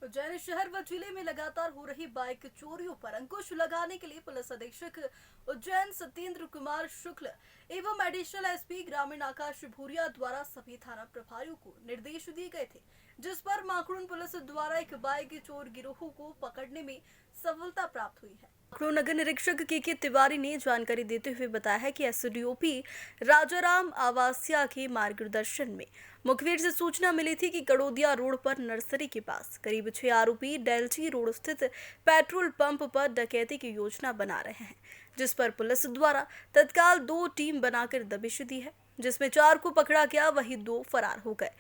उज्जैन शहर व जिले में लगातार हो रही बाइक चोरियों पर अंकुश लगाने के लिए पुलिस अधीक्षक उज्जैन सत्येंद्र कुमार शुक्ल एवं एडिशनल एसपी ग्रामीण आकाश भूरिया द्वारा सभी थाना प्रभारियों को निर्देश दिए गए थे, जिस पर माखड़ून पुलिस द्वारा एक बाइक चोर गिरोह को पकड़ने में सफलता प्राप्त हुई है। माखड़ून नगर निरीक्षक के तिवारी ने जानकारी देते हुए बताया है कि एसडीओपी राजाराम आवासिया के मार्गदर्शन में मुखबिर से सूचना मिली थी कि कड़ोदिया रोड पर नर्सरी के पास करीब 6 आरोपी डेल्ची रोड स्थित पेट्रोल पंप पर डकैती की योजना बना रहे हैं, जिस पर पुलिस द्वारा तत्काल 2 टीम बनाकर दबिश दी है, जिसमें 4 को पकड़ा गया, वही 2 फरार हो गए।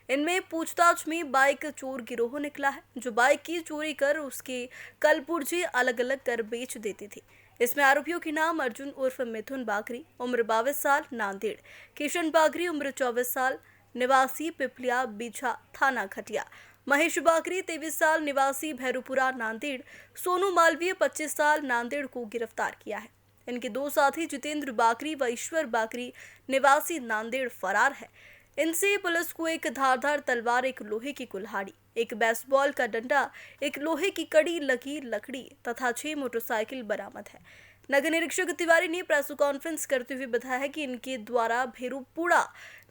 इनमें पूछताछ में बाइक चोर गिरोह निकला है, जो बाइक की चोरी कर उसके कलपुर्जे अलग अलग कर बेच देती थी। इसमें आरोपियों के नाम अर्जुन उर्फ मिथुन बागरी, उम्र 22 साल, नांदेड़, किशन बागरी, उम्र 24 साल, निवासी पिपलिया बीछा थाना खटिया, महेश बागरी 23 साल, निवासी भैरूपुरा नांदेड़, सोनू मालवीय 25 साल, नांदेड़ को गिरफ्तार किया है। इनके 2 साथी जितेंद्र बागरी व ईश्वर बागरी निवासी नांदेड़ फरार है। इनसे पुलिस को एक धारदार तलवार, एक लोहे की कुल्हाड़ी, एक बेसबॉल का डंडा, एक लोहे की कड़ी लगी लकड़ी तथा 6 मोटरसाइकिल बरामद है। नगर निरीक्षक तिवारी ने प्रेस कॉन्फ्रेंस करते हुए बताया है कि इनके द्वारा भेरूपुड़ा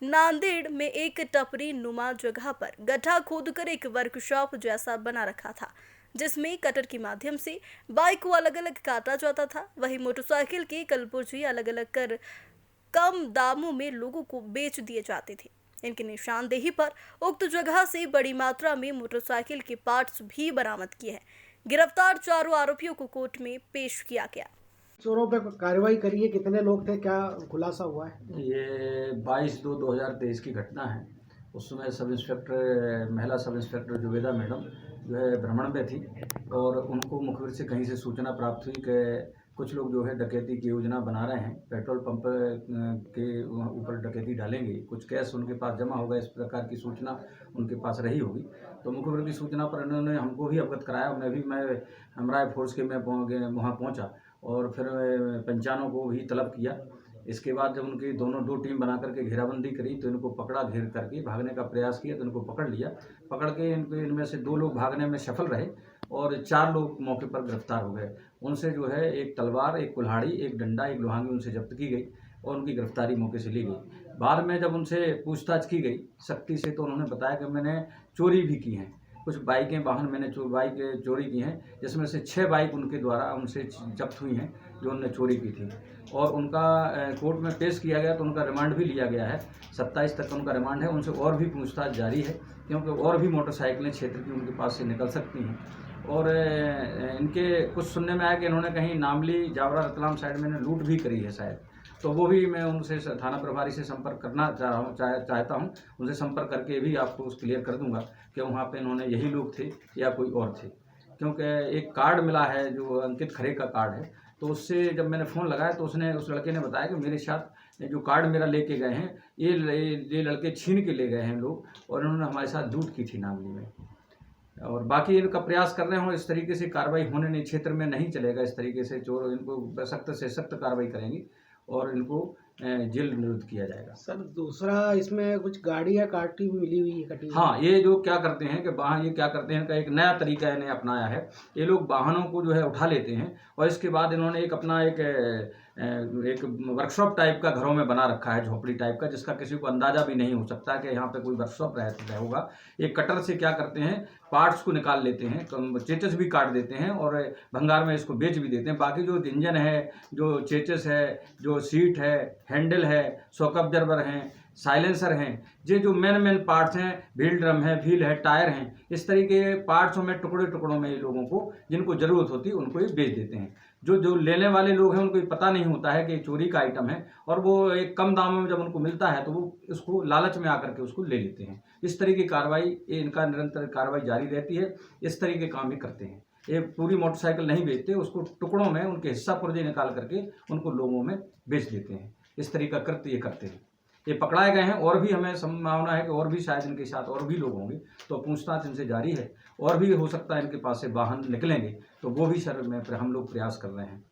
नांदेड़ में एक टपरी नुमा जगह पर गड्ढा खोदकर एक वर्कशॉप जैसा बना रखा था, जिसमें कटर के माध्यम से बाइक को अलग अलग काटा जाता था। वही मोटरसाइकिल के कलपुर्जे अलग अलग कर कम दामों में लोगों को बेच दिए जाते थे। इनकी निशानदेही पर उक्त जगह से बड़ी मात्रा में मोटरसाइकिल के पार्ट्स भी बरामद किए हैं। गिरफ्तार 4 आरोपियों को कोर्ट में पेश किया गया। चोरों पे कार्रवाई करी है, कितने लोग थे, क्या खुलासा हुआ है? ये 22/2/2023 की घटना है। उस समय सब इंस्पेक्टर महिला सब इंस्पेक्टर जुबेदा मैडम जो है भ्रमण में थी और उनको मुखबिर से कहीं से सूचना प्राप्त हुई कि कुछ लोग जो है डकैती की योजना बना रहे हैं, पेट्रोल पंप के ऊपर डकैती डालेंगे, कुछ कैश उनके पास जमा होगा, इस प्रकार की सूचना उनके पास रही होगी। तो मुखबिर की सूचना पर इन्होंने हमको भी अवगत कराया। मैं हमरा फोर्स के मैं वहाँ पहुँचा और फिर पंचानों को भी तलब किया। इसके बाद जब उनकी दोनों 2 टीम बना करके घेराबंदी करी तो इनको पकड़ा, घेर करके भागने का प्रयास किया तो इनको पकड़ लिया। पकड़ के इनमें से 2 लोग भागने में सफल रहे और 4 लोग मौके पर गिरफ्तार हो गए। उनसे जो है एक तलवार, एक कुल्हाड़ी, एक डंडा, एक लोहांगी उनसे जब्त की गई और उनकी गिरफ्तारी मौके से ली गई। बाद में जब उनसे पूछताछ की गई सख्ती से तो उन्होंने बताया कि मैंने चोरी भी की हैं, कुछ बाइकें वाहन मैंने बाइक चोरी की हैं, जिसमें से 6 बाइक उनके द्वारा उनसे जब्त हुई हैं जो उन्होंने चोरी की थी और उनका कोर्ट में पेश किया गया तो उनका रिमांड भी लिया गया है। 27 तक उनका रिमांड है। उनसे और भी पूछताछ जारी है क्योंकि और भी मोटरसाइकिलें क्षेत्र की उनके पास से निकल सकती हैं। और इनके कुछ सुनने में आया कि इन्होंने कहीं नामली, जावरा, रतलाम साइड में लूट भी करी है शायद, तो वो भी मैं उनसे थाना प्रभारी से संपर्क करना चाहता हूँ। उनसे संपर्क करके भी आपको क्लियर कर दूंगा कि वहाँ पे इन्होंने यही लोग थे या कोई और थे, क्योंकि एक कार्ड मिला है जो अंकित खरे का कार्ड है। तो उससे जब मैंने फ़ोन लगाया तो उस लड़के ने बताया कि मेरे साथ जो कार्ड मेरा लेके गए हैं ये लड़के छीन के ले गए हैं लोग और इन्होंने हमारे साथ लूट की थी नामली में। और बाकी इनका प्रयास कर रहे हो, इस तरीके से कार्रवाई होने नहीं, क्षेत्र में नहीं चलेगा। इस तरीके से चोर इनको सख्त से सख्त कार्रवाई करेंगी और इनको जेल निरुद्ध किया जाएगा। सर, दूसरा इसमें कुछ गाड़ी या कार्टी भी मिली हुई है कटी? हाँ, ये जो क्या करते हैं कि वाहन, ये क्या करते हैं, इनका एक नया तरीका इन्हें अपनाया है। ये लोग वाहनों को जो है उठा लेते हैं और इसके बाद इन्होंने एक अपना एक वर्कशॉप टाइप का घरों में बना रखा है, झोपड़ी टाइप का, जिसका किसी को अंदाजा भी नहीं हो सकता कि यहाँ पे कोई वर्कशॉप रहता होगा। एक कटर से क्या करते हैं, पार्ट्स को निकाल लेते हैं, चेचस भी काट देते हैं और भंगार में इसको बेच भी देते हैं। बाकी जो इंजन है, जो चेचस है, जो सीट है, हैंडल है, शॉक अब्जर्वर हैं, साइलेंसर हैं, ये जो मेन पार्ट्स हैं, व्हील ड्रम है, व्हील है, टायर हैं, इस तरीके के पार्ट्सों में टुकड़ों में लोगों को जिनको ज़रूरत होती है उनको ये बेच देते हैं। जो लेने वाले लोग हैं उनको ये पता नहीं होता है कि चोरी का आइटम है और वो एक कम दामों में जब उनको मिलता है तो वो इसको लालच में आकर के उसको ले लेते हैं। इस तरह की कार्रवाई, इनका निरंतर कार्रवाई जारी रहती है। इस तरह के काम भी करते हैं। ये पूरी मोटरसाइकिल नहीं बेचते, उसको टुकड़ों में उनके हिस्सा पुर्जे निकाल करके उनको लोगों में बेच देते हैं। इस तरह का कृत्य ये करते हैं। ये पकड़ाए गए हैं और भी हमें संभावना है कि और भी शायद इनके साथ और भी लोग होंगे, तो पूछताछ इनसे जारी है और भी हो सकता है इनके पास से वाहन निकलेंगे, तो वो भी सर में हम लोग प्रयास कर रहे हैं।